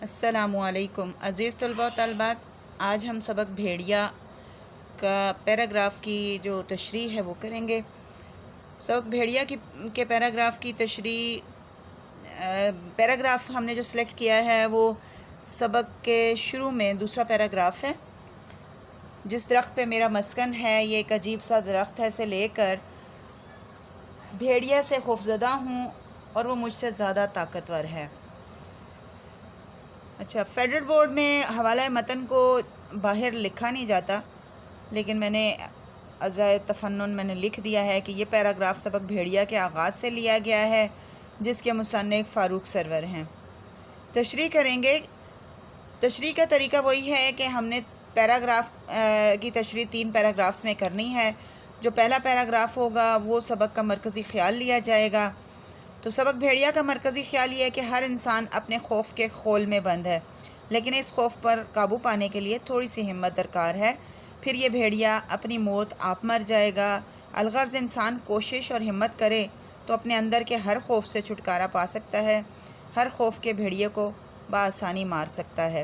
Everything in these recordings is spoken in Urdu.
السلام علیکم عزیز طلباء و طالبات، آج ہم سبق بھیڑیا کا پیراگراف کی جو تشریح ہے وہ کریں گے۔ سبق بھیڑیا کے پیراگراف کی تشریح، پیراگراف ہم نے جو سلیکٹ کیا ہے وہ سبق کے شروع میں دوسرا پیراگراف ہے۔ جس درخت پہ میرا مسکن ہے یہ ایک عجیب سا درخت ہے سے لے کر بھیڑیا سے خوفزدہ ہوں اور وہ مجھ سے زیادہ طاقتور ہے۔ اچھا، فیڈرل بورڈ میں حوالہ متن کو باہر لکھا نہیں جاتا، لیکن میں نے عذرائے تفنن میں نے لکھ دیا ہے کہ یہ پیراگراف سبق بھیڑیا کے آغاز سے لیا گیا ہے، جس کے مصنف فاروق سرور ہیں۔ تشریح کریں گے۔ تشریح کا طریقہ وہی ہے کہ ہم نے پیراگراف کی تشریح 3 پیراگرافز میں کرنی ہے۔ جو پہلا پیراگراف ہوگا وہ سبق کا مرکزی خیال لیا جائے گا۔ تو سبق بھیڑیا کا مرکزی خیال یہ ہے کہ ہر انسان اپنے خوف کے خول میں بند ہے، لیکن اس خوف پر قابو پانے کے لیے تھوڑی سی ہمت درکار ہے، پھر یہ بھیڑیا اپنی موت آپ مر جائے گا۔ الغرض انسان کوشش اور ہمت کرے تو اپنے اندر کے ہر خوف سے چھٹکارا پا سکتا ہے، ہر خوف کے بھیڑیے کو بآسانی مار سکتا ہے۔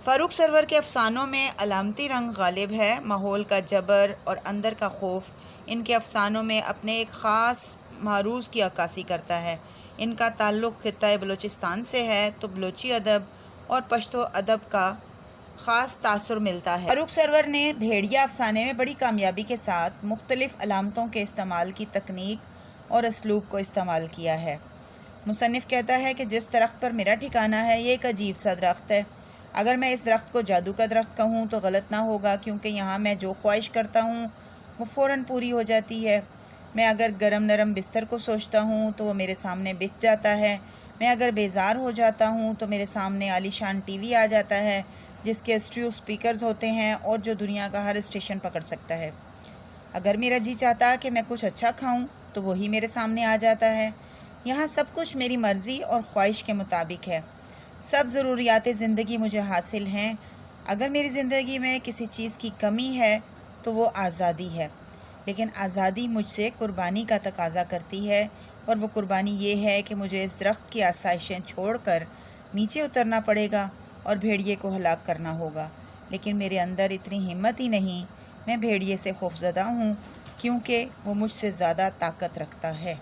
فاروق سرور کے افسانوں میں علامتی رنگ غالب ہے، ماحول کا جبر اور اندر کا خوف ان کے افسانوں میں اپنے ایک خاص معروض کی عکاسی کرتا ہے۔ ان کا تعلق خطہ بلوچستان سے ہے تو بلوچی ادب اور پشتو ادب کا خاص تاثر ملتا ہے۔ فاروق سرور نے بھیڑیا افسانے میں بڑی کامیابی کے ساتھ مختلف علامتوں کے استعمال کی تکنیک اور اسلوب کو استعمال کیا ہے۔ مصنف کہتا ہے کہ جس درخت پر میرا ٹھکانہ ہے یہ ایک عجیب سا درخت ہے۔ اگر میں اس درخت کو جادو کا درخت کہوں تو غلط نہ ہوگا، کیونکہ یہاں میں جو خواہش کرتا ہوں وہ فوراً پوری ہو جاتی ہے۔ میں اگر گرم نرم بستر کو سوچتا ہوں تو وہ میرے سامنے بچھ جاتا ہے۔ میں اگر بیزار ہو جاتا ہوں تو میرے سامنے عالی شان ٹی وی آ جاتا ہے جس کے اسٹریو سپیکرز ہوتے ہیں اور جو دنیا کا ہر اسٹیشن پکڑ سکتا ہے۔ اگر میرا جی چاہتا کہ میں کچھ اچھا کھاؤں تو وہی میرے سامنے آ جاتا ہے۔ یہاں سب کچھ میری مرضی اور خواہش کے مطابق ہے۔ سب ضروریات زندگی مجھے حاصل ہیں۔ اگر میری زندگی میں کسی چیز کی کمی ہے تو وہ آزادی ہے، لیکن آزادی مجھ سے قربانی کا تقاضا کرتی ہے، اور وہ قربانی یہ ہے کہ مجھے اس درخت کی آسائشیں چھوڑ کر نیچے اترنا پڑے گا اور بھیڑیے کو ہلاک کرنا ہوگا، لیکن میرے اندر اتنی ہمت ہی نہیں۔ میں بھیڑیے سے خوفزدہ ہوں کیونکہ وہ مجھ سے زیادہ طاقت رکھتا ہے۔